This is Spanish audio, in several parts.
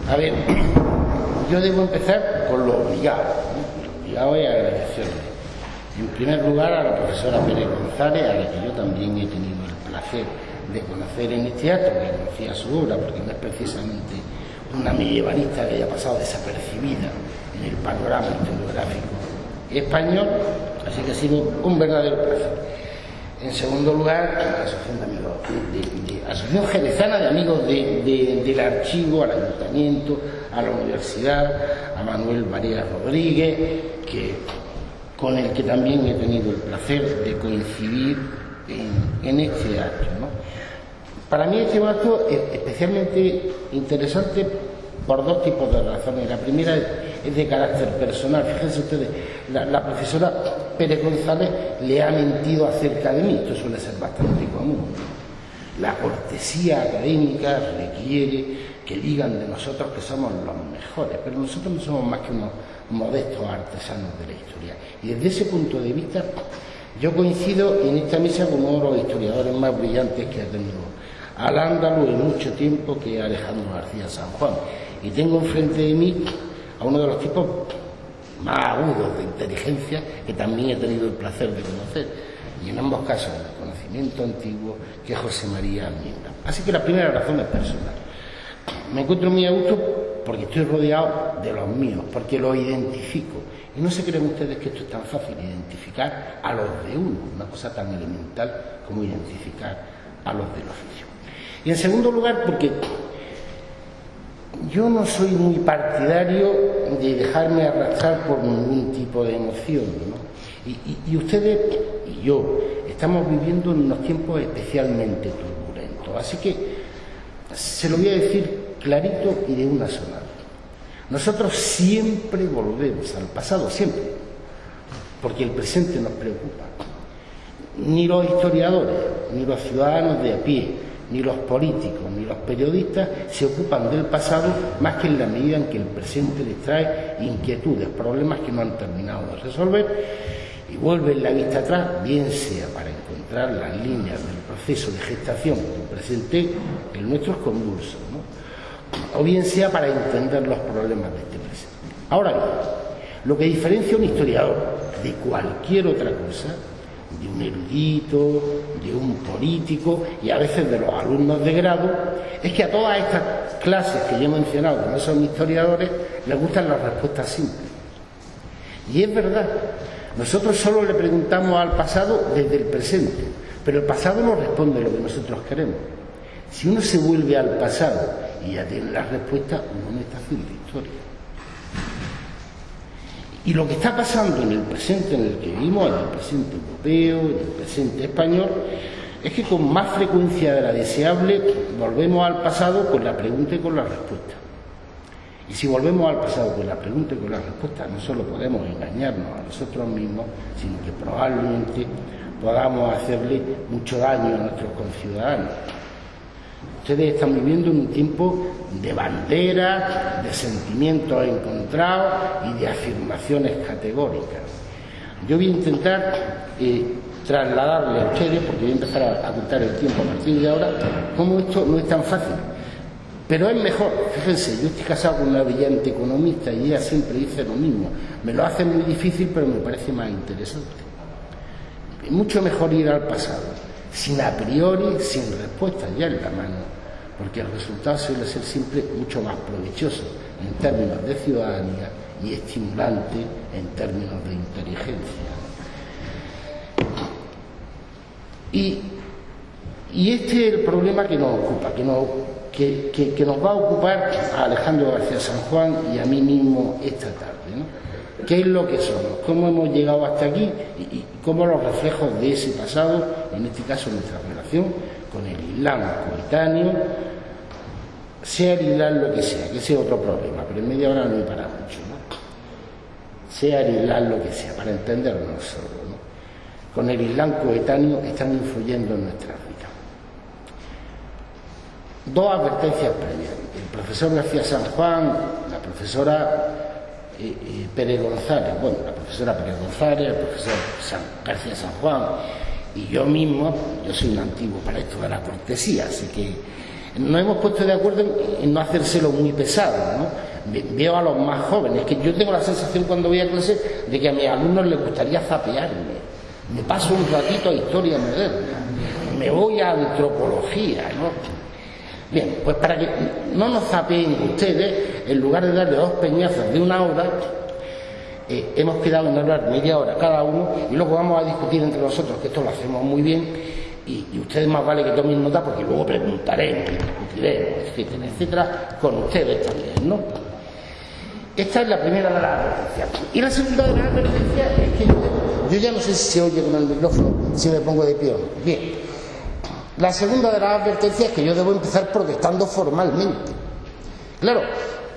A ver, yo debo empezar con lo obligado, ¿no? Lo obligado es agradecerle. En primer lugar, a la profesora Pérez González, a la que yo también he tenido el placer de conocer en este acto, que conocía su obra, porque no es precisamente una medievalista que haya pasado desapercibida en el panorama historiográfico español, así que ha sido un verdadero placer. En segundo lugar, a la Asociación de Amigos, Asociación Jerezana de Amigos del Archivo, al Ayuntamiento, a la Universidad, a Manuel María Rodríguez, con el que también he tenido el placer de coincidir en este acto, ¿no? Para mí este acto es especialmente interesante por dos tipos de razones. La primera es de carácter personal. Fíjense ustedes, la profesora Pérez González le ha mentido acerca de mí. Esto suele ser bastante común. La cortesía académica requiere que digan de nosotros que somos los mejores, pero nosotros no somos más que unos modestos artesanos de la historia. Y desde ese punto de vista, yo coincido en esta mesa con uno de los historiadores más brillantes que ha tenido Al-Ándalus en mucho tiempo, que es Alejandro García San Juan. Y tengo enfrente de mí a uno de los tipos más agudos de inteligencia que también he tenido el placer de conocer, y en ambos casos el conocimiento antiguo, que es José María Almendra. Así que la primera razón es personal. Me encuentro muy a gusto porque estoy rodeado de los míos, porque los identifico. Y no se creen ustedes que esto es tan fácil, identificar a los de uno, una cosa tan elemental como identificar a los del oficio. Y en segundo lugar, porque yo no soy muy partidario de dejarme arrastrar por ningún tipo de emoción, ¿no? Y ustedes y yo estamos viviendo en unos tiempos especialmente turbulentos. Así que se lo voy a decir clarito y de una sola vez. Nosotros siempre volvemos al pasado, siempre, porque el presente nos preocupa. Ni los historiadores, ni los ciudadanos de a pie, ni los políticos, ni los periodistas se ocupan del pasado más que en la medida en que el presente les trae inquietudes, problemas que no han terminado de resolver, y vuelven la vista atrás, bien sea para encontrar las líneas del proceso de gestación que presenté, el nuestro es convulso, ¿no? O bien sea para entender los problemas de este presente. Ahora bien, lo que diferencia a un historiador de cualquier otra cosa, de un erudito, de un político y a veces de los alumnos de grado, es que a todas estas clases que yo he mencionado, que no son historiadores, les gustan las respuestas simples. Y es verdad, nosotros solo le preguntamos al pasado desde el presente, pero el pasado no responde lo que nosotros queremos. Si uno se vuelve al pasado y ya tiene las respuestas, uno no está haciendo historia. Y lo que está pasando en el presente en el que vivimos, en el presente europeo, en el presente español, es que con más frecuencia de la deseable volvemos al pasado con la pregunta y con la respuesta. Y si volvemos al pasado con la pregunta y con la respuesta, no solo podemos engañarnos a nosotros mismos, sino que probablemente podamos hacerle mucho daño a nuestros conciudadanos. Ustedes están viviendo en un tiempo de banderas, de sentimientos encontrados y de afirmaciones categóricas. Yo voy a intentar trasladarle a ustedes, porque voy a empezar a contar el tiempo a partir de ahora, cómo esto no es tan fácil. Pero es mejor, fíjense, yo estoy casado con una brillante economista y ella siempre dice lo mismo. Me lo hace muy difícil, pero me parece más interesante. Es mucho mejor ir al pasado, sin a priori, sin respuestas ya en la mano, porque el resultado suele ser siempre mucho más provechoso en términos de ciudadanía y estimulante en términos de inteligencia. Y este es el problema que nos ocupa, que nos va a ocupar a Alejandro García San Juan y a mí mismo esta tarde, ¿no? ¿Qué es lo que somos? ¿Cómo hemos llegado hasta aquí? Y cómo los reflejos de ese pasado, en este caso nuestra relación con el Islam coetáneo, sea el Islam lo que sea, que ese es otro problema, pero en media hora no me para mucho, ¿no? Sea el Islam lo que sea, para entendernos nosotros, ¿no? Con el Islam coetáneo están influyendo en nuestra vida. Dos advertencias previas. El profesor García San Juan, la profesora Pérez González, bueno, la profesora Pérez González, el profesor García San Juan y yo mismo, yo soy un antiguo para esto de la cortesía, así que nos hemos puesto de acuerdo en no hacérselo muy pesado, ¿no? Veo a los más jóvenes, que yo tengo la sensación cuando voy a clase de que a mis alumnos les gustaría zapearme. Me paso un ratito a historia moderna, me voy a antropología, ¿no? Bien, pues para que no nos zapeen ustedes, en lugar de darle 2 peñazos de 1 hora, hemos quedado en hablar media hora cada uno y luego vamos a discutir entre nosotros, que esto lo hacemos muy bien, y ustedes más vale que tomen nota porque luego preguntaremos, discutiremos, etcétera, etcétera, con ustedes también, ¿no? Esta es la primera de las advertencias. Y la segunda de las advertencias es que yo ya no sé si se oye con el micrófono, si me pongo de pie o no. Bien. La segunda de las advertencias es que yo debo empezar protestando formalmente. Claro,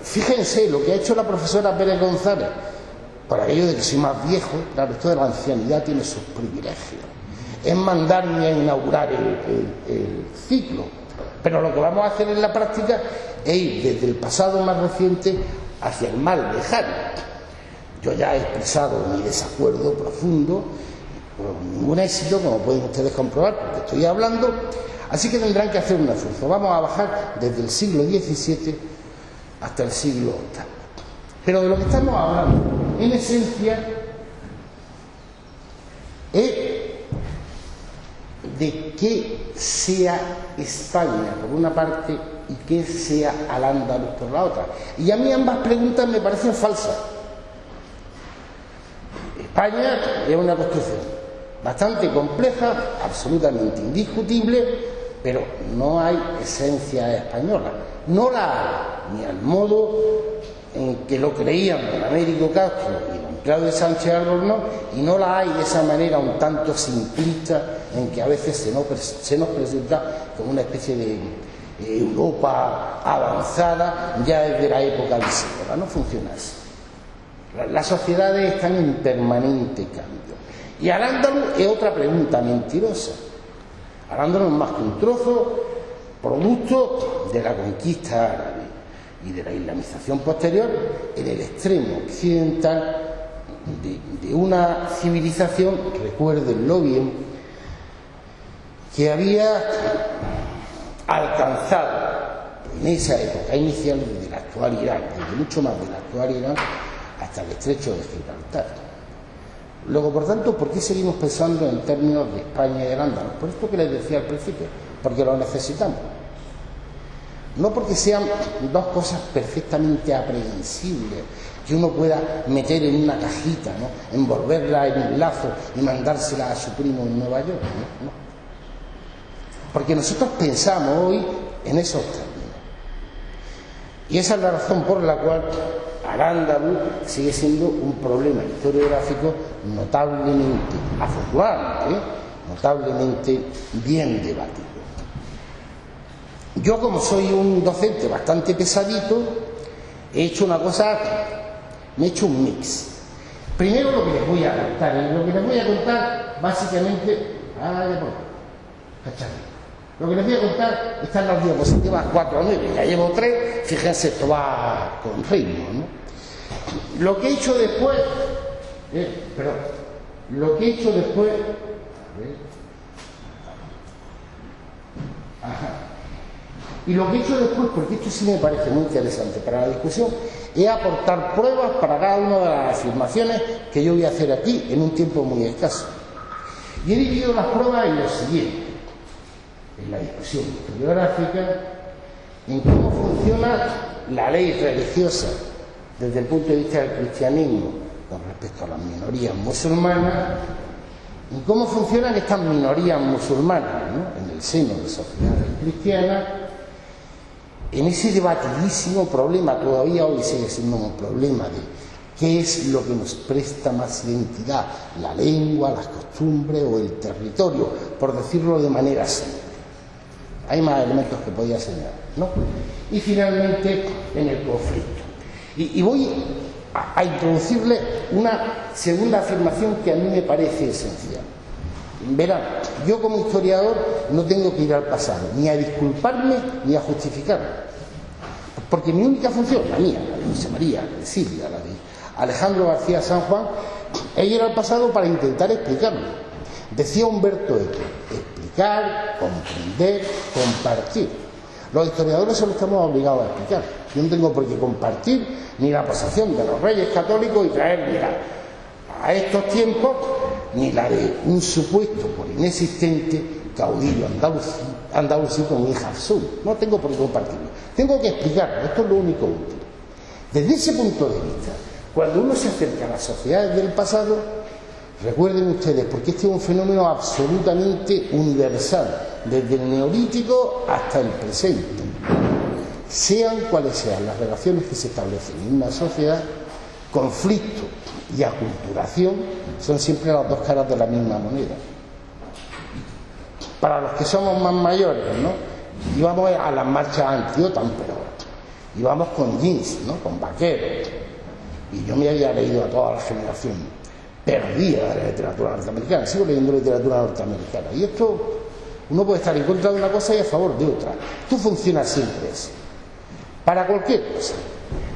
fíjense lo que ha hecho la profesora Pérez González, por aquello de que soy más viejo, claro, esto de la ancianidad tiene sus privilegios. Es mandarme a inaugurar el ciclo. Pero lo que vamos a hacer en la práctica es ir desde el pasado más reciente hacia el más lejano. Yo ya he expresado mi desacuerdo profundo, con ningún éxito, como pueden ustedes comprobar, porque estoy hablando, así que tendrán que hacer un esfuerzo. Vamos a bajar desde el siglo XVII hasta el siglo VIII. Pero de lo que estamos hablando, en esencia, es de que sea España por una parte y que sea Al-Ándalus por la otra. Y a mí ambas preguntas me parecen falsas. España es una construcción bastante compleja, absolutamente indiscutible, pero no hay esencia española. No la hay, ni al modo en que lo creían don Américo Castro y don Claudio Sánchez Albornoz, y no la hay de esa manera un tanto simplista en que a veces se nos presenta como una especie de Europa avanzada ya desde la época visigoda. No funciona así. Las sociedades están en permanente cambio. Y Al-Ándalus es otra pregunta mentirosa. Al-Ándalus es más que un trozo producto de la conquista árabe y de la islamización posterior en el extremo occidental de una civilización, recuérdenlo bien, que había alcanzado en esa época inicial desde la actual Irán, desde mucho más de la actual Irán hasta el estrecho de Gibraltar. Luego, por tanto, ¿por qué seguimos pensando en términos de España y de Al-Ándalus? Por esto que les decía al principio, porque lo necesitamos. No porque sean dos cosas perfectamente aprehensibles, que uno pueda meter en una cajita, ¿no?, envolverla en un lazo y mandársela a su primo en Nueva York, ¿no? No. Porque nosotros pensamos hoy en esos términos. Y esa es la razón por la cual Al-Ándalus sigue siendo un problema historiográfico notablemente, afortunadamente, notablemente bien debatido. Yo, como soy un docente bastante pesadito, he hecho una cosa, me he hecho un mix. Primero lo que les voy a contar, y lo que les voy a contar básicamente, lo que les voy a contar están las diapositivas 4 a 9, ya llevo 3, fíjense, esto va con ritmo, ¿no? Lo que he hecho después, lo que he hecho después, y lo que he hecho después, porque esto sí me parece muy interesante para la discusión, es aportar pruebas para cada una de las afirmaciones que yo voy a hacer aquí en un tiempo muy escaso. Y he dividido las pruebas en lo siguiente: en la discusión historiográfica, en cómo funciona la ley religiosa desde el punto de vista del cristianismo con respecto a las minorías musulmanas, y cómo funcionan estas minorías musulmanas, ¿no?, en el seno de sociedades cristianas, en ese debatidísimo problema, todavía hoy sigue siendo un problema de qué es lo que nos presta más identidad, la lengua, las costumbres o el territorio, por decirlo de manera simple. Hay más elementos que podía señalar, ¿no? Y finalmente en el conflicto. Y voy a introducirle una segunda afirmación que a mí me parece esencial. Verán, yo como historiador no tengo que ir al pasado, ni a disculparme ni a justificarme. Porque mi única función, la mía, la de José María, la de Silvia, la de Alejandro García San Juan, es ir al pasado para intentar explicarlo. Decía Humberto Eco: explicar, comprender, compartir. Los historiadores solo estamos obligados a explicar. Yo no tengo por qué compartir ni la posición de los reyes católicos y traer, mira, a estos tiempos, ni la de un supuesto por inexistente caudillo andalusí con hija Hafsun. No tengo por qué compartirlo. Tengo que explicarlo. Esto es lo único útil. Desde ese punto de vista, cuando uno se acerca a las sociedades del pasado, recuerden ustedes, porque este es un fenómeno absolutamente universal, desde el neolítico hasta el presente. Sean cuales sean las relaciones que se establecen en una sociedad, conflicto y aculturación son siempre las dos caras de la misma moneda. Para los que somos más mayores, ¿no? Íbamos a las marchas anti-OTAN, pero íbamos con jeans, ¿no? Con vaqueros. Y yo me había leído a toda la generación perdida de la literatura norteamericana. Sigo leyendo literatura norteamericana. Y esto, uno puede estar en contra de una cosa y a favor de otra. Esto funciona siempre así. Para cualquier cosa.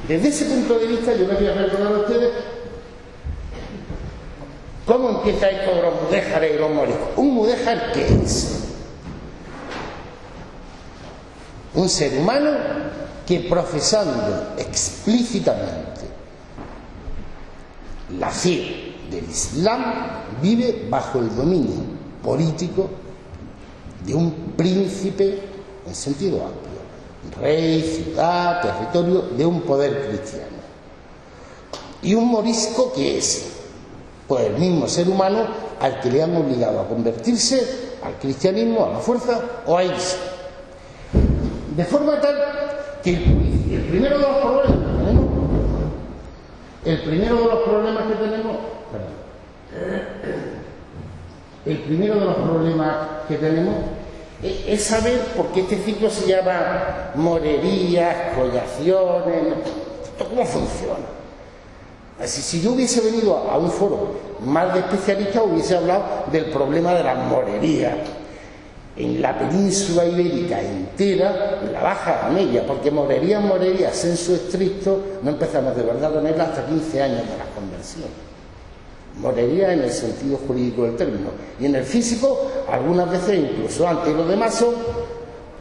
Desde ese punto de vista, yo les voy a recordar a ustedes cómo empieza esto de los mudéjares y los moriscos. ¿Un mudéjar qué es? Un ser humano que, profesando explícitamente la fe del Islam, vive bajo el dominio político de un príncipe en sentido amplio, rey, ciudad, territorio, de un poder cristiano. Y un morisco que es, pues, el mismo ser humano al que le han obligado a convertirse al cristianismo a la fuerza o a irse. De forma tal que el primero de los problemas que tenemos es saber por qué este ciclo se llama morerías, collaciones, ¿cómo funciona? Si yo hubiese venido a un foro más de especialistas, hubiese hablado del problema de las morerías en la península ibérica entera, en la Baja Edad Media, porque morerías sensu estricto no empezamos de verdad a tenerlas hasta 15 años de la conversión. Morería en el sentido jurídico del término, y en el físico algunas veces incluso antes, y los demás son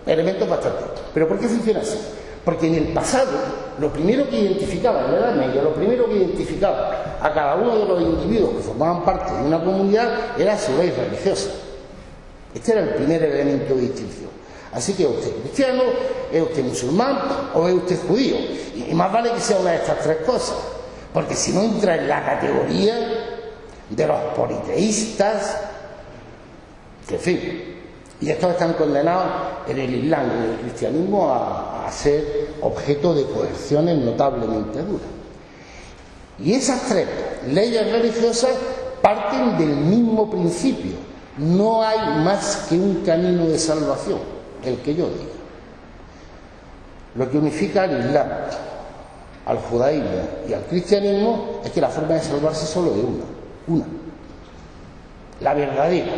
elementos bastante. ¿Pero por qué funciona así? Porque en el pasado, lo primero que identificaba, en la Edad Media, lo primero que identificaba a cada uno de los individuos que formaban parte de una comunidad era su ley religiosa. Este era el primer elemento de distinción. Así que es usted cristiano, es usted musulmán o es usted judío. Y más vale que sea una de estas tres cosas, porque si no entra en la categoría de los politeístas, en fin, y estos están condenados en el Islam y en el cristianismo a ser objeto de coerciones notablemente duras. Y esas tres leyes religiosas parten del mismo principio. No hay más que un camino de salvación, el que yo diga. Lo que unifica al Islam, al judaísmo y al cristianismo es que la forma de salvarse solo es una, la verdadera.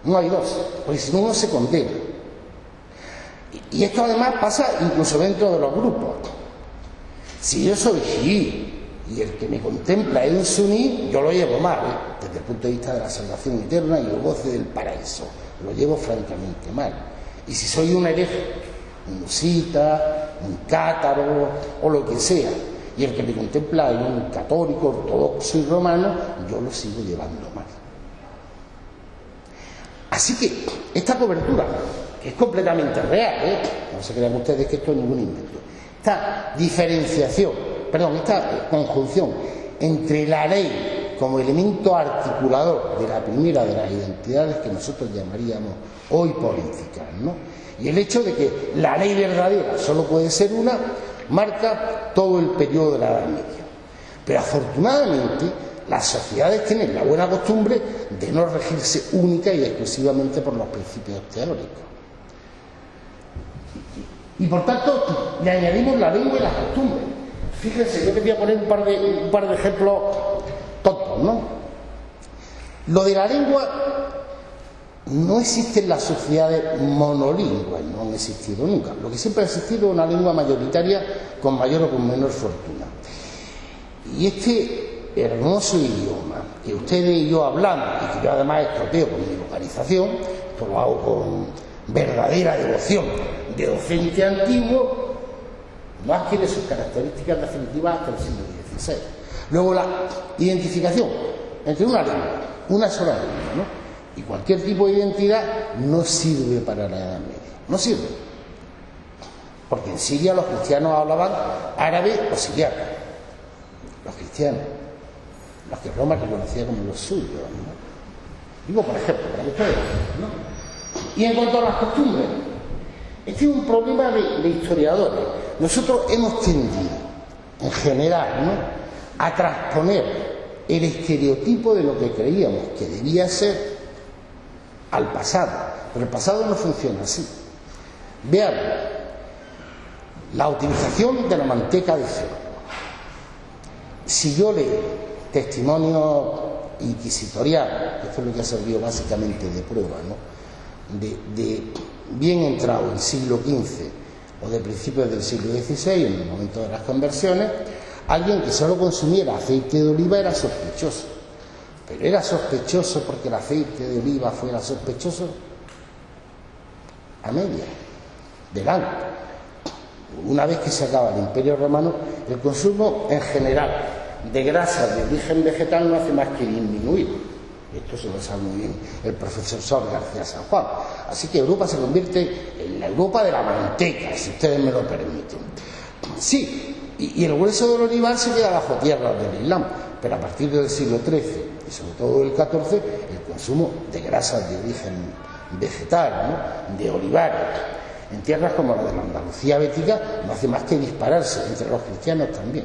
No hay dos, porque si no uno se condena. Y esto además pasa incluso dentro de los grupos. Si yo soy chií y el que me contempla es un suní, yo lo llevo mal, desde el punto de vista de la salvación eterna y el goce del paraíso. Lo llevo francamente mal. Y si soy un hereje, un musita, un cátaro o lo que sea, y el que me contempla es un católico, ortodoxo y romano, yo lo sigo llevando mal. Así que esta cobertura, que es completamente real, no se crean ustedes que esto es ningún invento, esta esta conjunción entre la ley como elemento articulador de la primera de las identidades que nosotros llamaríamos hoy políticas, ¿no? Y el hecho de que la ley verdadera solo puede ser una, marca todo el periodo de la Edad Media. Pero afortunadamente las sociedades tienen la buena costumbre de no regirse única y exclusivamente por los principios teóricos. Y por tanto le añadimos la lengua y las costumbres. Fíjense, yo quería poner un par de ejemplos tontos, ¿no? Lo de la lengua, no existen las sociedades monolingües, no han existido nunca. Lo que siempre ha existido es una lengua mayoritaria con mayor o con menor fortuna. Y este hermoso idioma que ustedes y yo hablamos, y que yo además estropeo con mi localización, esto lo hago verdadera devoción de docente antiguo, no adquiere sus características definitivas hasta el siglo XVI. Luego la identificación entre una lengua, una sola lengua, ¿no? Y cualquier tipo de identidad no sirve para la Edad Media, no sirve. Porque en Siria los cristianos hablaban árabe o siriano. Los cristianos, los que Roma reconocía como los suyos, ¿no? Digo, por ejemplo, para que ustedes vean, ¿no? Y en cuanto a las costumbres, este es un problema de historiadores. Nosotros hemos tendido, en general, ¿no?, a transponer el estereotipo de lo que creíamos que debía ser al pasado, pero el pasado no funciona así. Veamos la utilización de la manteca de cerdo. Si yo leo testimonio inquisitorial, esto es lo que ha servido básicamente de prueba, ¿no?, de bien entrado el siglo XV o de principios del siglo XVI, en el momento de las conversiones, alguien que solo consumiera aceite de oliva era sospechoso. Pero era sospechoso porque el aceite de oliva fuera sospechoso a media, delante. Una vez que se acaba el Imperio Romano, el consumo en general de grasas de origen vegetal no hace más que disminuir. Esto se lo sabe muy bien el profesor Sor García San Juan. Así que Europa se convierte en la Europa de la manteca, si ustedes me lo permiten. Sí, y el grueso del olivar se queda bajo tierra del Islam, pero a partir del siglo XIII y sobre todo del XIV, el consumo de grasas de origen vegetal, ¿no?, de olivares, en tierras como la de la Andalucía bética, no hace más que dispararse, entre los cristianos también.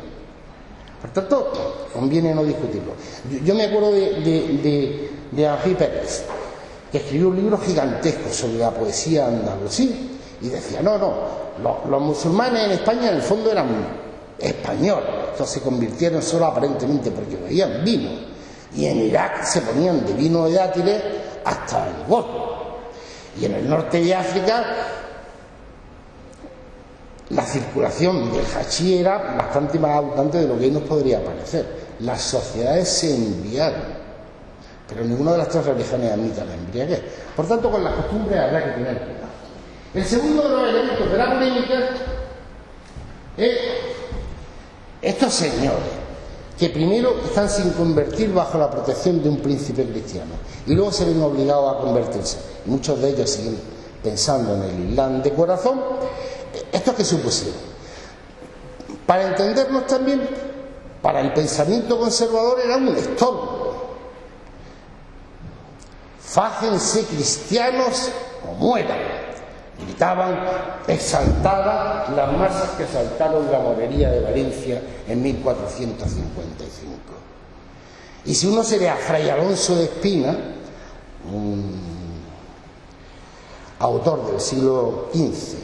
Por tanto, conviene no discutirlo. Yo me acuerdo de Henri Pérez, que escribió un libro gigantesco sobre la poesía andalusí, y decía, los musulmanes en España en el fondo eran españoles, entonces se convirtieron solo aparentemente porque bebían vino, y en Irak se ponían de vino de dátiles hasta el gorro, y en el norte de África la circulación del hachís era bastante más abundante de lo que hoy nos podría parecer. Las sociedades se embriagan, pero ninguna de las tres religiones admite la embriaguez. Por tanto, con las costumbres habrá que tener cuidado. El segundo de los elementos de la polémica es estos señores que primero están sin convertir bajo la protección de un príncipe cristiano y luego se ven obligados a convertirse. Y muchos de ellos siguen pensando en el Islam de corazón. ¿Esto qué supusieron? Para entendernos también, para el pensamiento conservador era un estorbo. Fájense cristianos o mueran, gritaban exaltadas las masas que asaltaron la morería de Valencia en 1455. Y si uno se ve a Fray Alonso de Espina, un autor del siglo XV,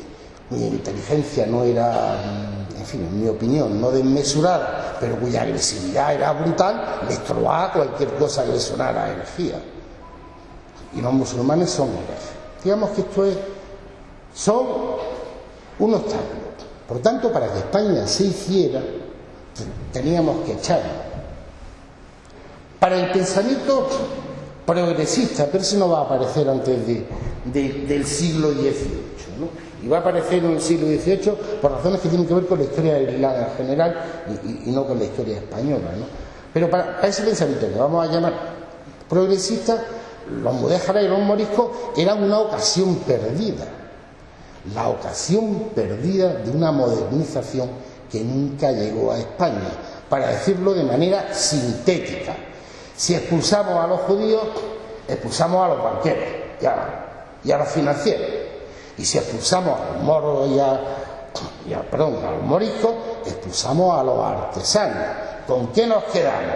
cuya inteligencia no era, en fin, en mi opinión, no desmesurada, pero cuya agresividad era brutal, les trovaba cualquier cosa que le sonara a herejía. Y los musulmanes son herejes. Digamos que son un obstáculo. Por tanto, para que España se hiciera, teníamos que echarlo. Para el pensamiento progresista, pero eso no va a aparecer antes del siglo XVIII, ¿no? Y va a aparecer en el siglo XVIII por razones que tienen que ver con la historia del Islam en general y no con la historia española, ¿no? Pero para ese pensamiento que vamos a llamar progresista, los mudéjares y los moriscos eran una ocasión perdida, la ocasión perdida de una modernización que nunca llegó a España, para decirlo de manera sintética. Si expulsamos a los judíos, expulsamos a los banqueros y a los financieros. Y si expulsamos a los moros y a los moriscos, expulsamos a los artesanos. ¿Con qué nos quedamos?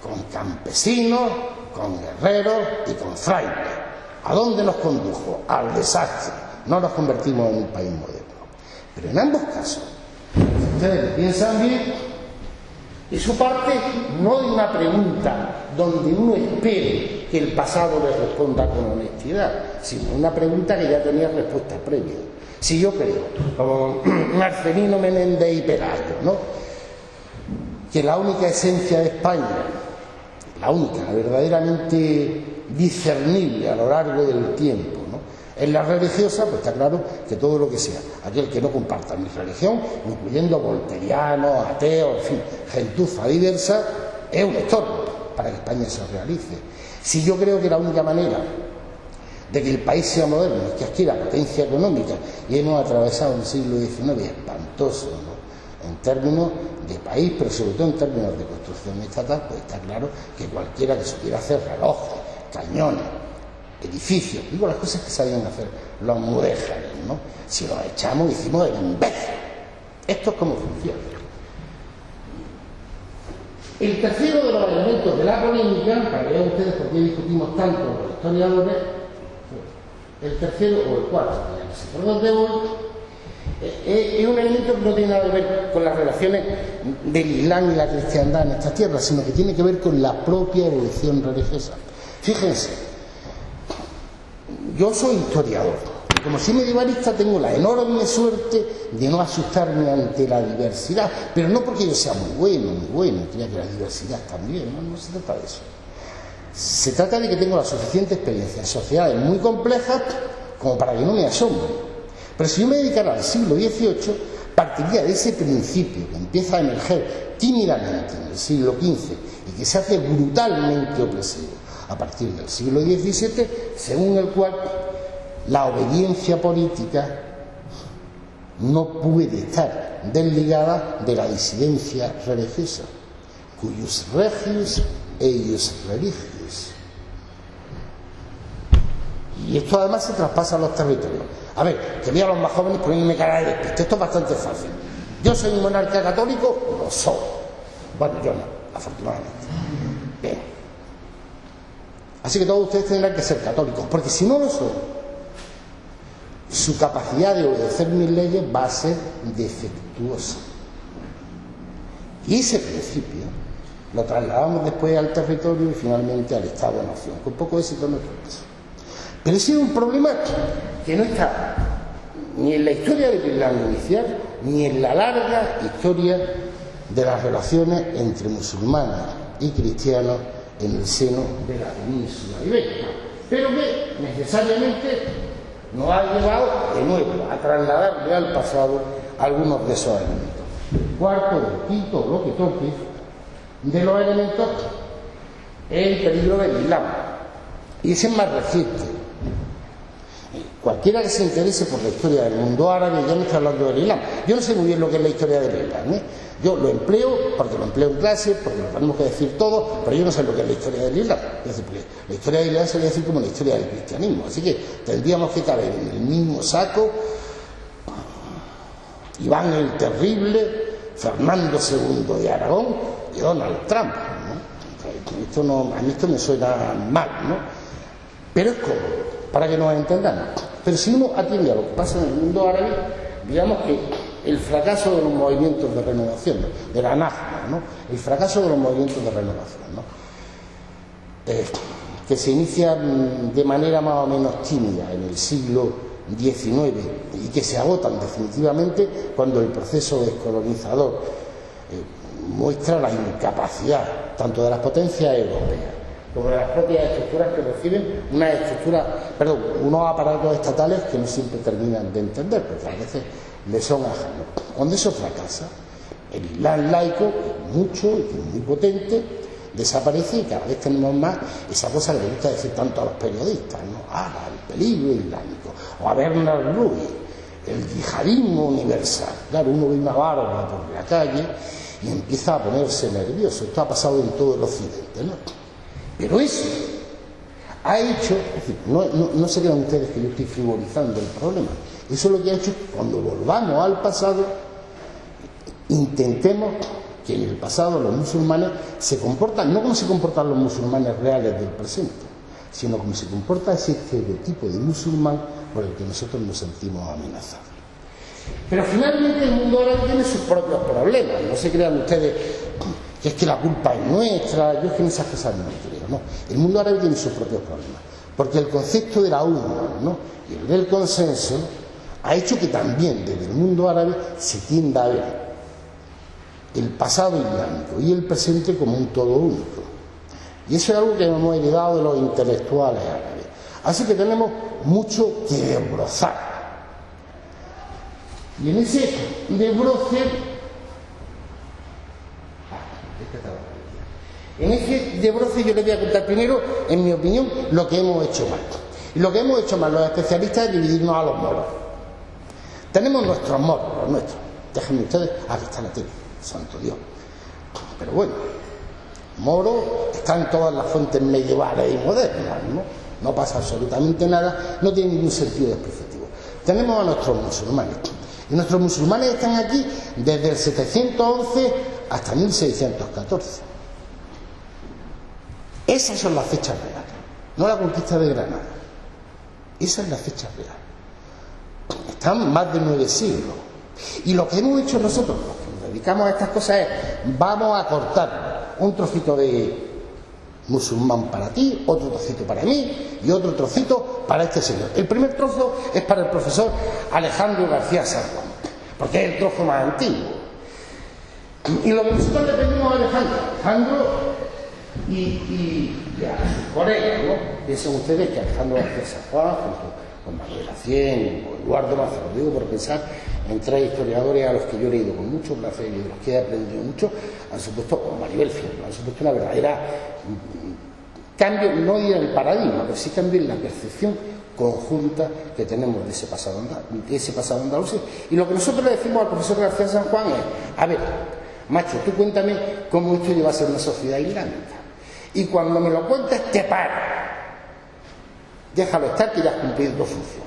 Con campesinos, con guerreros y con frailes. ¿A dónde nos condujo? Al desastre. No nos convertimos en un país moderno. Pero en ambos casos, si ustedes piensan bien, eso parte no de una pregunta donde uno espere que el pasado le responda con honestidad, sino una pregunta que ya tenía respuesta previa. Si yo creo, como Marcelino Menéndez y Pelayo, ¿no?, que la única esencia de España, la única, verdaderamente discernible a lo largo del tiempo, ¿no?, En la religiosa, pues está claro que todo lo que sea aquel que no comparta mi religión, incluyendo volterianos, ateos, en fin, gentuza diversa, es un estorbo para que España se realice. Si yo creo que la única manera de que el país sea moderno es que adquiera potencia económica, y hemos atravesado un siglo XIX espantoso, ¿no?, en términos de país, pero sobre todo en términos de construcción estatal, pues está claro que cualquiera que supiera hacer relojes, cañones, edificios, digo las cosas que sabían hacer los mudéjares, ¿no?, si los echamos hicimos el imbécil. Esto es como funciona. El tercero de los elementos de la polémica, para que vean ustedes por qué discutimos tanto los historiadores, el tercero o el cuarto, por donde voy, es un elemento que no tiene nada que ver con las relaciones del Islam y la cristiandad en estas tierras, sino que tiene que ver con la propia evolución religiosa. Fíjense, yo soy historiador, y como soy medievalista tengo la enorme suerte de no asustarme ante la diversidad, pero no porque yo sea muy bueno, crea que la diversidad también, no se trata de eso. Se trata de que tengo la suficiente experiencia en sociedades muy complejas como para que no me asombre. Pero si yo me dedicara al siglo XVIII, partiría de ese principio que empieza a emerger tímidamente en el siglo XV y que se hace brutalmente opresivo a partir del siglo XVII, según el cual la obediencia política no puede estar desligada de la disidencia religiosa, cuyus regius eius religios. Y esto además se traspasa a los territorios. A ver, que vean a los más jóvenes poniéndome cara de despiste. Esto es bastante fácil. ¿Yo soy un monarca católico? Lo soy. Bueno, yo no, afortunadamente. Bien. Así que todos ustedes tendrán que ser católicos, porque si no lo son, su capacidad de obedecer mis leyes va a ser defectuosa. Y ese principio lo trasladamos después al territorio y finalmente al Estado-Nación, con poco éxito en nuestro caso. Pero ese es un problema que no está ni en la historia del Islam inicial, ni en la larga historia de las relaciones entre musulmanes y cristianos en el seno de la península ibérica, pero que necesariamente nos ha llevado de nuevo a trasladarle al pasado algunos de esos elementos. El cuarto, el quinto, lo que toque de los elementos es el peligro del Islam, y ese es más reciente. Cualquiera que se interese por la historia del mundo árabe ya no está hablando del Islam. Yo no sé muy bien lo que es la historia del Islam, ¿eh? Yo lo empleo porque lo empleo en clase, porque lo tenemos que decir todo, pero yo no sé lo que es la historia del Islam. Es decir, porque la historia del Islam se debe decir como la historia del cristianismo, así que tendríamos que caber en el mismo saco Iván el Terrible, Fernando II de Aragón y Donald Trump, ¿no? A mí esto me suena mal, ¿no? Pero es cómodo, para que nos entendamos. Pero si uno atiende a lo que pasa en el mundo árabe, digamos que el fracaso de los movimientos de renovación, de la Nahdha, ¿no?, el fracaso de los movimientos de renovación, ¿no?, que se inician de manera más o menos tímida en el siglo XIX y que se agotan definitivamente cuando el proceso descolonizador muestra la incapacidad tanto de las potencias europeas como de las propias estructuras que reciben unos aparatos estatales que no siempre terminan de entender, porque a veces le son ajenos. Cuando eso fracasa, el Islam laico, que es mucho y que es muy potente, desaparece y cada vez tenemos más esa cosa que le gusta decir tanto a los periodistas, ¿no? El peligro islámico, o a Bernard Lewis, el yihadismo universal. Claro, uno ve una barba por la calle y empieza a ponerse nervioso. Esto ha pasado en todo el occidente, ¿no? Pero eso ha hecho, es decir, no se crean ustedes que yo estoy frivolizando el problema. Eso es lo que ha hecho que cuando volvamos al pasado, intentemos que en el pasado los musulmanes se comportan, no como se comportan los musulmanes reales del presente, sino como se comporta ese estereotipo de musulmán por el que nosotros nos sentimos amenazados. Pero finalmente el mundo árabe tiene sus propios problemas. No se crean ustedes que es que la culpa es nuestra. Yo es que en esas cosas no creo, ¿no? El mundo árabe tiene sus propios problemas, porque el concepto de la umma, ¿no?, y el del consenso ha hecho que también desde el mundo árabe se tienda a ver el pasado islámico y el presente como un todo único. Y eso es algo que hemos heredado de los intelectuales árabes. Así que tenemos mucho que desbrozar. Y en ese desbroce yo les voy a contar primero, en mi opinión, lo que hemos hecho mal. Y lo que hemos hecho mal los especialistas es dividirnos a los moros. Tenemos nuestros moros, los nuestros. Déjenme ustedes, aquí está la tele, santo Dios. Pero bueno, moro está en todas las fuentes medievales y modernas, ¿no? No pasa absolutamente nada, no tiene ningún sentido despreciativo. Tenemos a nuestros musulmanes. Y nuestros musulmanes están aquí desde el 711 hasta 1614. Esas son las fechas reales, no la conquista de Granada. Esa es la fecha real. Están más de 9 siglos. Y lo que hemos hecho nosotros, los que nos dedicamos a estas cosas, es vamos a cortar un trocito de musulmán para ti, otro trocito para mí y otro trocito para este señor. El primer trozo es para el profesor Alejandro García San Juan, porque es el trozo más antiguo. Y lo que nosotros le pedimos a Alejandro y a sus colegas, ¿no? Piensen ustedes que Alejandro García San Juan, junto con Manuel Acien o Eduardo Maza, lo digo por pensar en 3 historiadores a los que yo he leído con mucho placer y de los que he aprendido mucho, han supuesto, o Maribel Fierro, han supuesto una verdadera cambio, no en el paradigma, pero sí cambio en la percepción conjunta que tenemos de ese pasado andaluz. Y lo que nosotros le decimos al profesor García San Juan es: a ver, macho, tú cuéntame cómo esto lleva a ser una sociedad islámica, y cuando me lo cuentes te paro. Déjalo estar, que ya has cumplido tu función.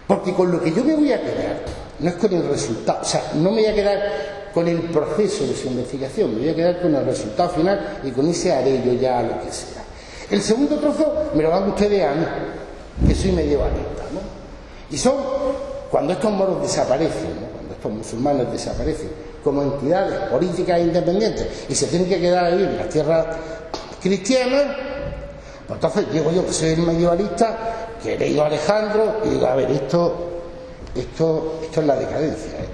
Porque con lo que yo me voy a quedar no es con el resultado, o sea, no me voy a quedar con el proceso de su investigación, me voy a quedar con el resultado final, y con ese haré yo ya lo que sea. El segundo trozo me lo dan ustedes a mí, que soy medievalista, ¿no? Y son, cuando estos moros desaparecen, ¿no? Cuando estos musulmanes desaparecen como entidades políticas independientes y se tienen que quedar ahí en las tierras cristianas, pues entonces llego yo, que soy el medievalista, que he leído a Alejandro, y digo: a ver, esto es la decadencia, ¿eh?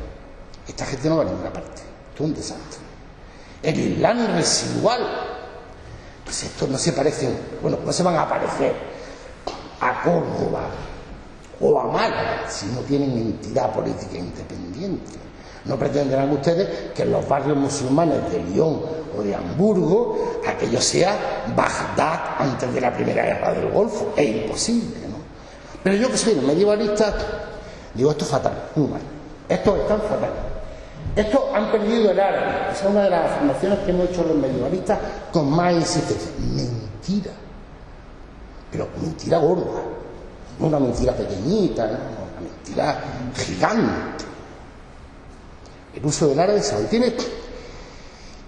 Esta gente no va a ninguna parte, esto es un desastre. El Islam residual, pues estos no se parecen, bueno, no se van a parecer a Córdoba o a Málaga si no tienen entidad política independiente. No pretenderán ustedes que en los barrios musulmanes de Lyon o de Hamburgo aquello sea Bagdad antes de la Primera Guerra del Golfo. Es imposible, ¿no? Pero yo, que soy un medievalista, digo: esto es fatal, muy mal. Estos están fatal. Estos han perdido el árabe. Esa es una de las afirmaciones que hemos hecho los medievalistas con más insistencia. Mentira. Pero mentira gorda. No una mentira pequeñita, no, una mentira gigante. El uso del árabe se mantiene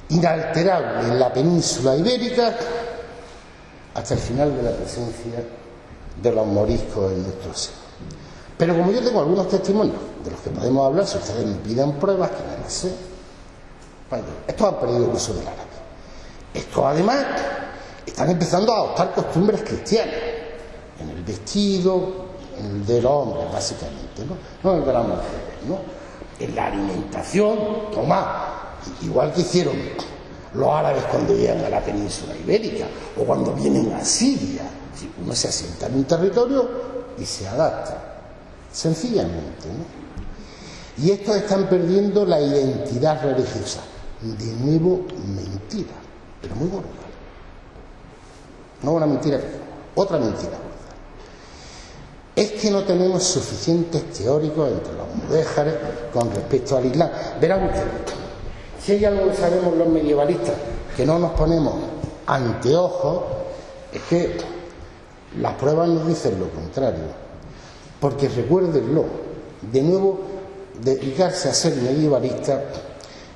inalterable en la península ibérica hasta el final de la presencia de los moriscos en nuestro seno. Pero como yo tengo algunos testimonios de los que podemos hablar, si ustedes me piden pruebas, que no las sé, bueno, estos han perdido el uso del árabe. Estos además están empezando a adoptar costumbres cristianas en el vestido, en el de los hombres básicamente, no en el de las mujeres, ¿no? En la alimentación, igual que hicieron los árabes cuando llegan a la península ibérica o cuando vienen a Siria. Uno se asienta en un territorio y se adapta, sencillamente, ¿no? Y estos están perdiendo la identidad religiosa. De nuevo, mentira, pero muy gorda. No una mentira, otra mentira gorda. Es que no tenemos suficientes teóricos entre los mudéjares con respecto al Islam. Verán ustedes, si hay algo que sabemos los medievalistas, que no nos ponemos anteojos, es que las pruebas nos dicen lo contrario. Porque recuérdenlo, de nuevo, dedicarse a ser medievalista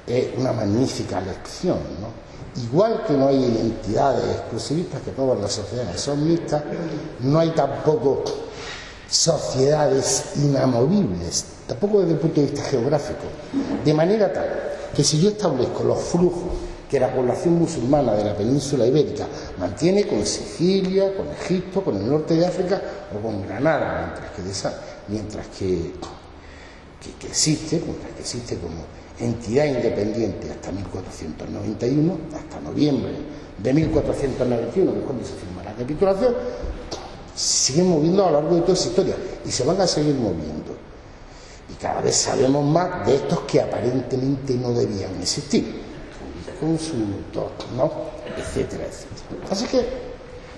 es una magnífica lección, ¿no? Igual que no hay entidades exclusivistas, que todas las sociedades son mixtas, no hay tampoco sociedades inamovibles, tampoco desde el punto de vista geográfico, de manera tal que si yo establezco los flujos que la población musulmana de la península ibérica mantiene con Sicilia, con Egipto, con el norte de África o con Granada, mientras que existe como entidad independiente hasta 1491, hasta noviembre de 1491, que es cuando se firma la capitulación, Se siguen moviendo a lo largo de toda esa historia y se van a seguir moviendo. Y cada vez sabemos más de estos que aparentemente no debían existir. Consultor, ¿no? Etcétera, etcétera. Así que,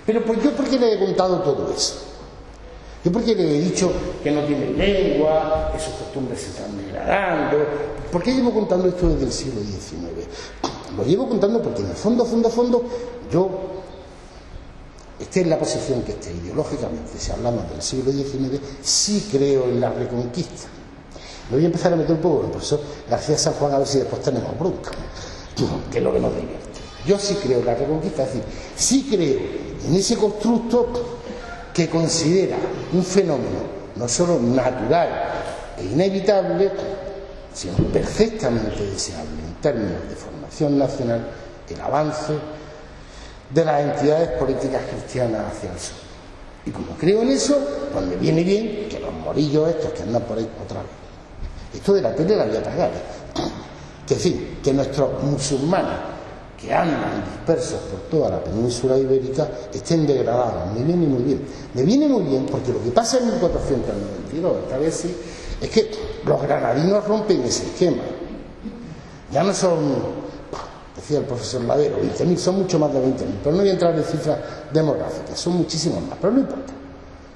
pero pues yo, ¿por qué le he contado todo eso? Yo, ¿por qué le he dicho que no tiene lengua, que sus costumbres se están degradando? ¿Por qué llevo contando esto desde el siglo XIX? Lo llevo contando porque en el fondo, yo, esté en la posición que esté ideológicamente, si hablamos del siglo XIX, sí creo en la reconquista. Me voy a empezar a meter un poco con el profesor García San Juan a ver si después tenemos bronca, que es lo que nos divierte. Yo sí creo en la reconquista, es decir, sí creo en ese constructo que considera un fenómeno no solo natural e inevitable, sino perfectamente deseable en términos de formación nacional, el avance de las entidades políticas cristianas hacia el sur. Y como creo en eso, pues me viene bien que los morillos estos que andan por ahí otra vez. Esto de la tele la voy a pagar. Que en fin, que nuestros musulmanes que andan dispersos por toda la península ibérica estén degradados. Me viene muy bien. Me viene muy bien porque lo que pasa en 1492, esta vez sí, es que los granadinos rompen ese esquema. Ya no son, decía el profesor Ladero, 20.000, son mucho más de 20.000, pero no voy a entrar en cifras demográficas, son muchísimos más, pero no importa.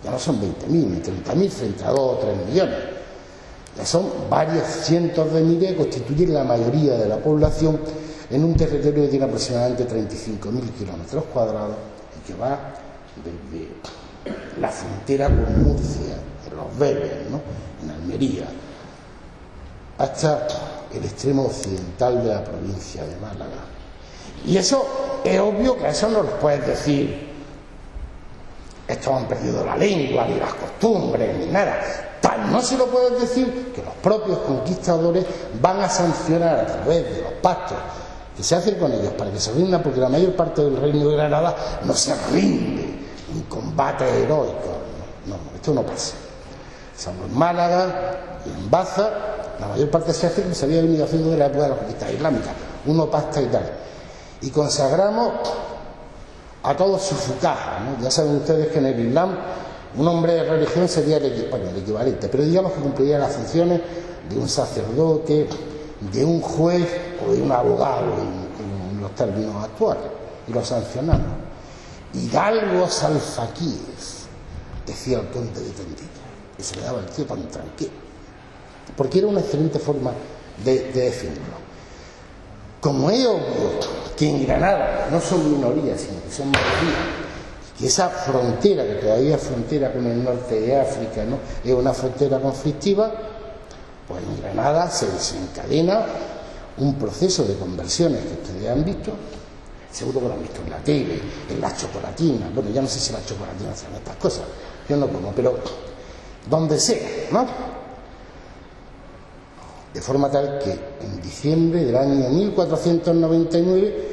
Ya no son 20.000 ni 30.000 frente a 2 o 3 millones. Ya son varios cientos de miles que constituyen la mayoría de la población en un territorio que tiene aproximadamente 35.000 kilómetros cuadrados y que va desde la frontera con Murcia, en los Vélez, ¿no?, en Almería, hasta el extremo occidental de la provincia de Málaga. Y eso es obvio que a eso no les puedes decir estos han perdido la lengua, ni las costumbres, ni nada. Tal no se lo puedes decir que los propios conquistadores van a sancionar a través de los pactos que se hacen con ellos para que se rindan, porque la mayor parte del reino de Granada no se rinde en combate heroico. No, esto no pasa. Salvo en Málaga y en Baza, la mayor parte se hace como se había venido haciendo de la época de la conquista islámica, uno pacta y tal. Y consagramos a todos sus fuqaha, ¿no? Ya saben ustedes que en el Islam un hombre de religión sería el equivalente, pero digamos que cumpliría las funciones de un sacerdote, de un juez o de un abogado en los términos actuales, y lo sancionamos. Hidalgos alfaquíes, decía el conde de Tendilla, y se le daba el tío tan tranquilo, porque era una excelente forma de definirlo. Como es obvio que en Granada no son minorías, sino que son mayorías, y esa frontera, que todavía es frontera con el norte de África, ¿no?, es una frontera conflictiva, pues en Granada se desencadena un proceso de conversiones que ustedes han visto, seguro que lo han visto en la tele, en las chocolatinas, bueno, ya no sé si las chocolatinas hacen estas cosas, yo no como, pero donde sea, ¿no? De forma tal que en diciembre del año 1499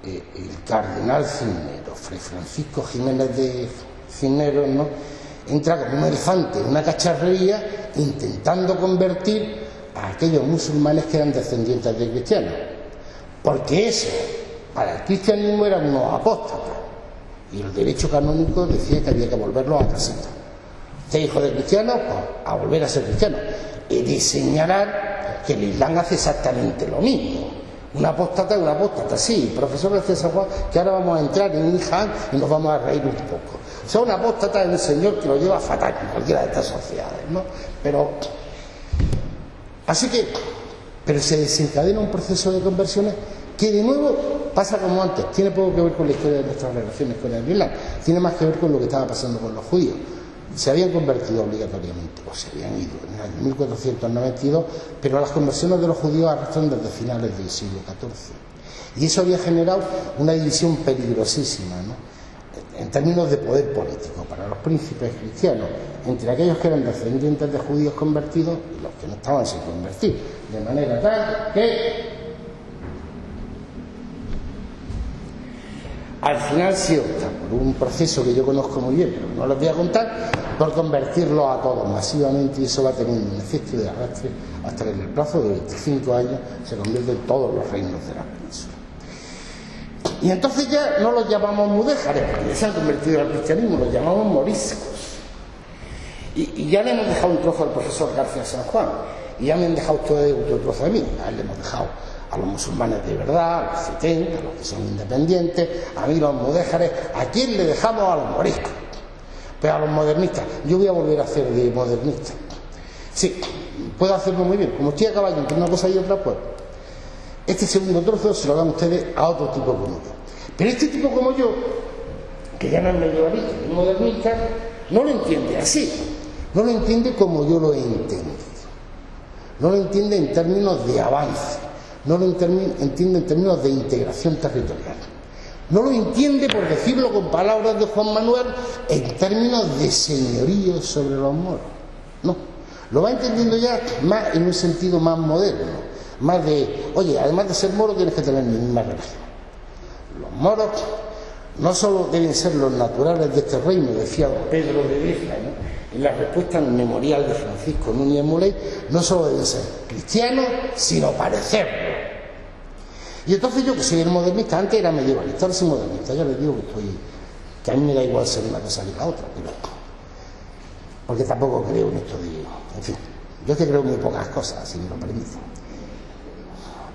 el cardenal Cisneros, Fray Francisco Jiménez de Cisneros, ¿no?, entra como un elefante en una cacharrería intentando convertir a aquellos musulmanes que eran descendientes de cristianos, porque eso para el cristianismo eran unos apóstatas y el derecho canónico decía que había que volverlos a casita. Usted hijo de cristianos, pues a volver a ser cristiano. Y de señalar que el Islam hace exactamente lo mismo. Una apóstata es una apóstata, sí, profesor de San Juan, que ahora vamos a entrar en un jihad y nos vamos a reír un poco. O sea, una apóstata es un señor que lo lleva fatal en cualquiera de estas sociedades, ¿no? Pero, así que, pero se desencadena un proceso de conversiones que de nuevo pasa como antes, tiene poco que ver con la historia de nuestras relaciones con el Islam, tiene más que ver con lo que estaba pasando con los judíos. Se habían convertido obligatoriamente, o se habían ido en el año 1492, pero las conversiones de los judíos arrastran desde finales del siglo XIV. Y eso había generado una división peligrosísima, ¿no?, en términos de poder político para los príncipes cristianos, entre aquellos que eran descendientes de judíos convertidos y los que no estaban sin convertir, de manera tal que al final se opta por un proceso que yo conozco muy bien, pero no les voy a contar, por convertirlos a todos masivamente, y eso va teniendo un efecto de arrastre hasta que en el plazo de 25 años se convierten todos los reinos de la península. Y entonces ya no los llamamos mudéjares, porque se han convertido al cristianismo, los llamamos moriscos. Y ya le hemos dejado un trozo al profesor García San Juan, y ya me han dejado todo otro trozo a mí. A él le hemos dejado a los musulmanes de verdad, a los 70, a los que son independientes, a mí los mudéjares. ¿A quién le dejamos? A los moriscos. Pero a los modernistas. Yo voy a volver a hacer de modernista. Sí, puedo hacerlo muy bien. Como estoy a caballo entre una cosa y otra, pues este segundo trozo se lo dan ustedes a otro tipo como yo. Pero este tipo como yo, que ya no es medievalista, es modernista, no lo entiende así. No lo entiende como yo lo he entendido. No lo entiende en términos de avance. No lo entiende en términos de integración territorial. No lo entiende, por decirlo con palabras de Juan Manuel, en términos de señorío sobre los moros. No. Lo va entendiendo ya más en un sentido más moderno. Más de, oye, además de ser moro tienes que tener mi misma religión. Los moros no solo deben ser los naturales de este reino, decía don Pedro de Beja, ¿no?, en la respuesta al memorial de Francisco Núñez Moley, no solo deben ser cristianos, sino parecerlo. Y entonces yo, que soy el modernista, antes era medievalista, ahora soy modernista, ya les digo que a mí me da igual ser una cosa que la otra, pero, porque tampoco creo en esto de, en fin, yo que creo en muy pocas cosas, si me lo permiten.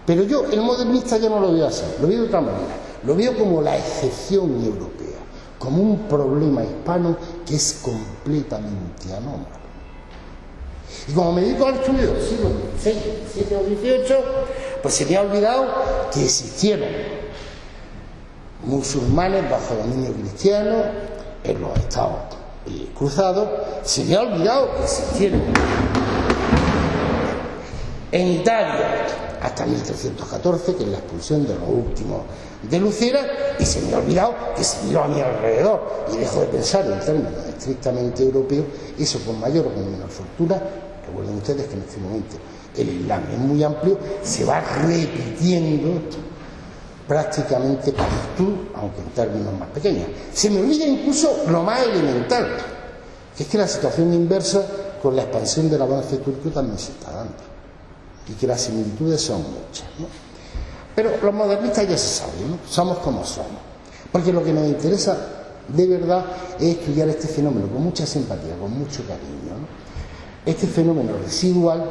Pero yo, el modernista, ya no lo veo así, lo veo de otra manera, lo veo como la excepción europea, como un problema hispano que es completamente anómalo. Y como me dedico al estudio del siglo XVI, XVII o XVIII, pues se me ha olvidado que existieron musulmanes bajo dominio cristiano en los estados cruzados, se me ha olvidado que existieron en Italia hasta 1314, que es la expulsión de los últimos de Lucera, y se me ha olvidado que se miró a mi alrededor y dejo de pensar en términos estrictamente europeos, eso con mayor o con menor fortuna. Recuerden ustedes que en este momento el Islam es muy amplio, se va repitiendo prácticamente para virtud, aunque en términos más pequeños. Se me olvida incluso lo más elemental, que es que la situación inversa con la expansión del avance turco también se está dando, y que las similitudes son muchas, ¿no? Pero los modernistas ya se saben, ¿no? Somos como somos, porque lo que nos interesa de verdad es estudiar este fenómeno con mucha simpatía, con mucho cariño, ¿no? Este fenómeno residual,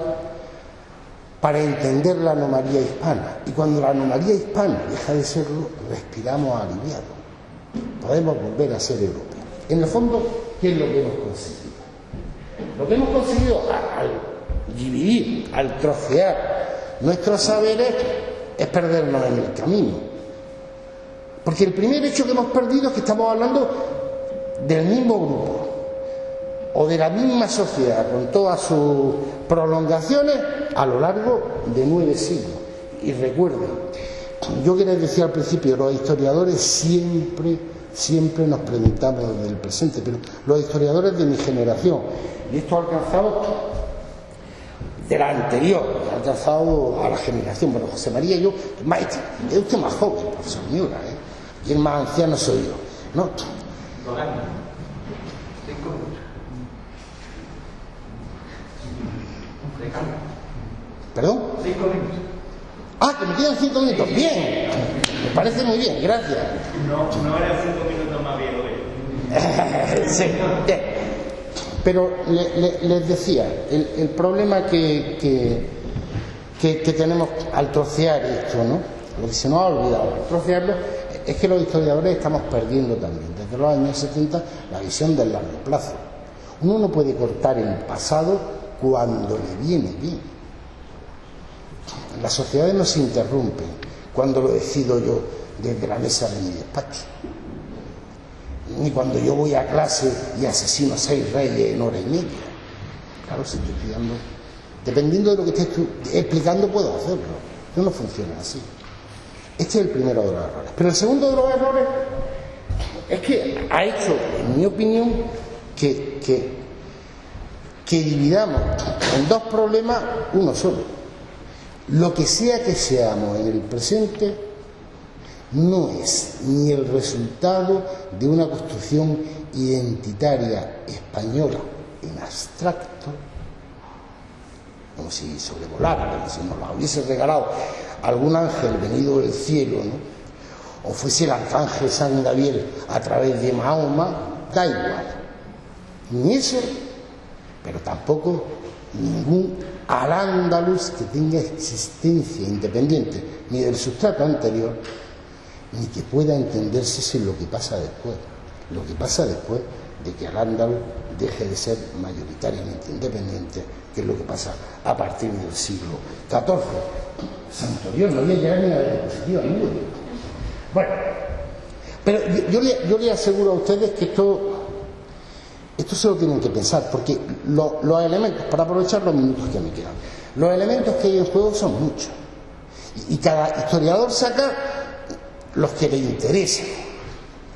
para entender la anomalía hispana. Y cuando la anomalía hispana deja de serlo, respiramos aliviados, podemos volver a ser europeos. En el fondo, ¿qué es lo que hemos conseguido? Lo que hemos conseguido al dividir, al trocear nuestros saberes, es perdernos en el camino. Porque el primer hecho que hemos perdido es que estamos hablando del mismo grupo o de la misma sociedad, con todas sus prolongaciones a lo largo de 9 siglos. Y recuerden, yo que les decía al principio, los historiadores siempre nos preguntamos desde el presente, pero los historiadores de mi generación, y esto ha alcanzado de la anterior, ha alcanzado a la generación, bueno, José María y yo, es usted más joven, profesor Miura, y el más anciano soy yo, ¿no? ¿Perdón? 5 minutos. Ah, que me quedan 5 minutos. Bien, me parece muy bien, gracias. No eran 5 minutos más bien, hoy. Sí, bien. Pero les decía, el problema que tenemos al trocear esto, ¿no? Lo que se nos ha olvidado al trocearlo, es que los historiadores estamos perdiendo también, desde los años 70, la visión del largo plazo. Uno no puede cortar el pasado cuando le viene bien. Las sociedades no se interrumpen cuando lo decido yo desde la mesa de mi despacho, ni cuando yo voy a clase y asesino a 6 reyes en hora y media. Claro, si estoy estudiando, dependiendo de lo que esté explicando, puedo hacerlo. No funciona así. Este es el primero de los errores. Pero el segundo de los errores es que ha hecho, en mi opinión, que dividamos en dos problemas uno solo. Lo que sea que seamos en el presente no es ni el resultado de una construcción identitaria española en abstracto, como si sobrevolara, como si nos la hubiese regalado algún ángel venido del cielo, ¿no? o fuese el arcángel San Gabriel a través de Mahoma, da igual. Ni eso, pero tampoco ningún al-Ándalus que tenga existencia independiente ni del sustrato anterior, ni que pueda entenderse sin lo que pasa después. Lo que pasa después de que al-Ándalus deje de ser mayoritariamente independiente, que es lo que pasa a partir del siglo XIV. Santo Dios, no voy a llegar ni a la diapositiva. Bueno, pero yo le aseguro a ustedes que esto se lo tienen que pensar, porque los elementos, para aprovechar los minutos que me quedan, los elementos que hay en juego son muchos, y cada historiador saca los que le interesan,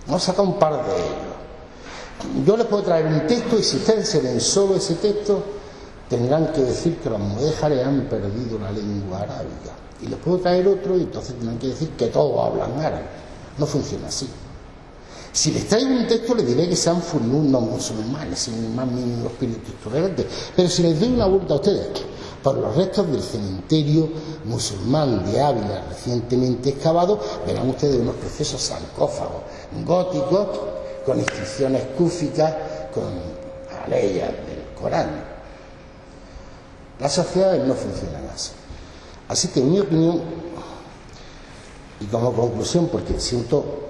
no saca un par de ellos. Yo les puedo traer un texto, y si ustedes se leen solo ese texto, tendrán que decir que los mudéjares han perdido la lengua arábiga, y les puedo traer otro, y entonces tendrán que decir que todos hablan árabe. No funciona así. Si les traigo un texto, les diré que sean furibundos musulmanes, sin el más mínimo espíritu tolerante. Pero si les doy una vuelta a ustedes por los restos del cementerio musulmán de Ávila recientemente excavado, verán ustedes unos preciosos sarcófagos góticos con inscripciones cúficas, con aleyas del Corán. Las sociedades no funcionan así. Así que, en mi opinión, y como conclusión, porque siento...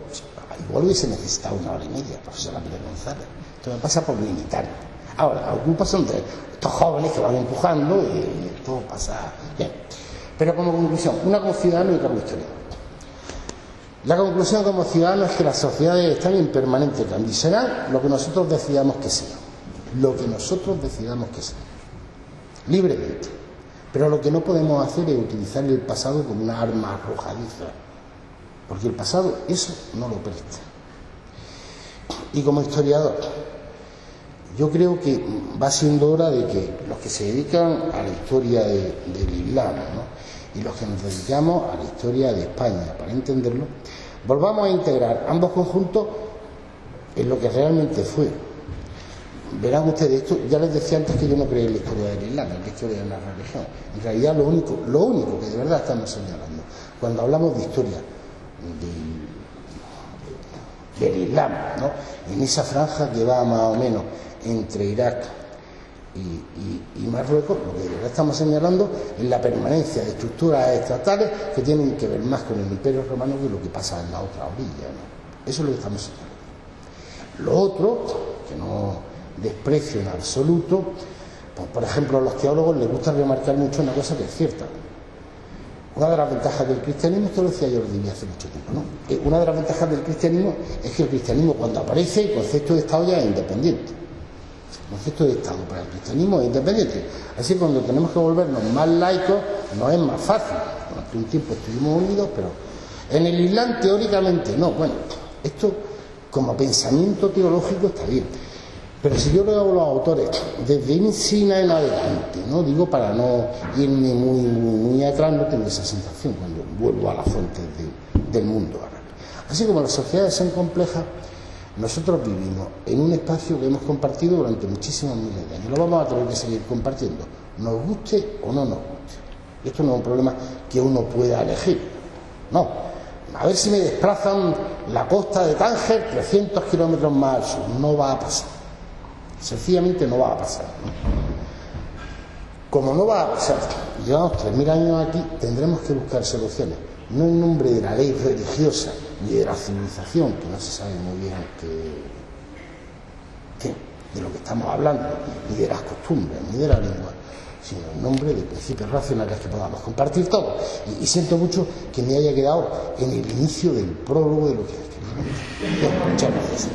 Igual hubiese necesitado 1 hora y media, profesora Pérez González. Esto me pasa por limitarme. Ahora, las culpas son de estos jóvenes que van empujando y todo pasa bien. Pero como conclusión, una como ciudadano y otra como historiador. La conclusión como ciudadano es que las sociedades están en permanente cambio y serán lo que nosotros decidamos que sean. Lo que nosotros decidamos que sean. Libremente. Pero lo que no podemos hacer es utilizar el pasado como una arma arrojadiza. Porque el pasado eso no lo presta. Y como historiador, yo creo que va siendo hora de que los que se dedican a la historia del Islam, ¿no?, y los que nos dedicamos a la historia de España, para entenderlo, volvamos a integrar ambos conjuntos en lo que realmente fue. Verán ustedes, esto ya les decía antes que yo no creía en la historia del Islam, en la historia de la religión. En realidad lo único que de verdad estamos señalando cuando hablamos de historia del Islam, ¿no?, en esa franja que va más o menos entre Irak y Marruecos, lo que de verdad estamos señalando es la permanencia de estructuras estatales que tienen que ver más con el Imperio Romano que lo que pasa en la otra orilla, ¿no? Eso es lo que estamos señalando. Lo otro, que no desprecio en absoluto, pues, por ejemplo, a los teólogos les gusta remarcar mucho una cosa que es cierta. Una de las ventajas del cristianismo, esto lo decía Jordi Díaz hace mucho tiempo, ¿no? Una de las ventajas del cristianismo es que el cristianismo, cuando aparece, el concepto de Estado ya es independiente. El concepto de Estado para el cristianismo es independiente. Así que cuando tenemos que volvernos más laicos, no es más fácil. Durante un tiempo estuvimos unidos, pero en el Islam teóricamente no. Bueno, esto como pensamiento teológico está bien. Pero si yo leo a los autores desde Ibn Sina en adelante, ¿no?, digo para no irme muy atrás, no tengo esa sensación cuando vuelvo a las fuentes del mundo árabe. Así como las sociedades son complejas, nosotros vivimos en un espacio que hemos compartido durante muchísimos miles de años. Lo vamos a tener que seguir compartiendo, nos guste o no nos guste. Esto no es un problema que uno pueda elegir, no. A ver si me desplazan la costa de Tánger 300 kilómetros más al sur, no va a pasar. Sencillamente no va a pasar, ¿no? Como no va a pasar, llevamos 3000 años aquí, tendremos que buscar soluciones, no en nombre de la ley religiosa ni de la civilización, que no se sabe muy bien de lo que estamos hablando, ni de las costumbres, ni de la lengua, sino en nombre de principios racionales que podamos compartir todos. Y siento mucho que me haya quedado en el inicio del prólogo de lo que es. Muchas gracias.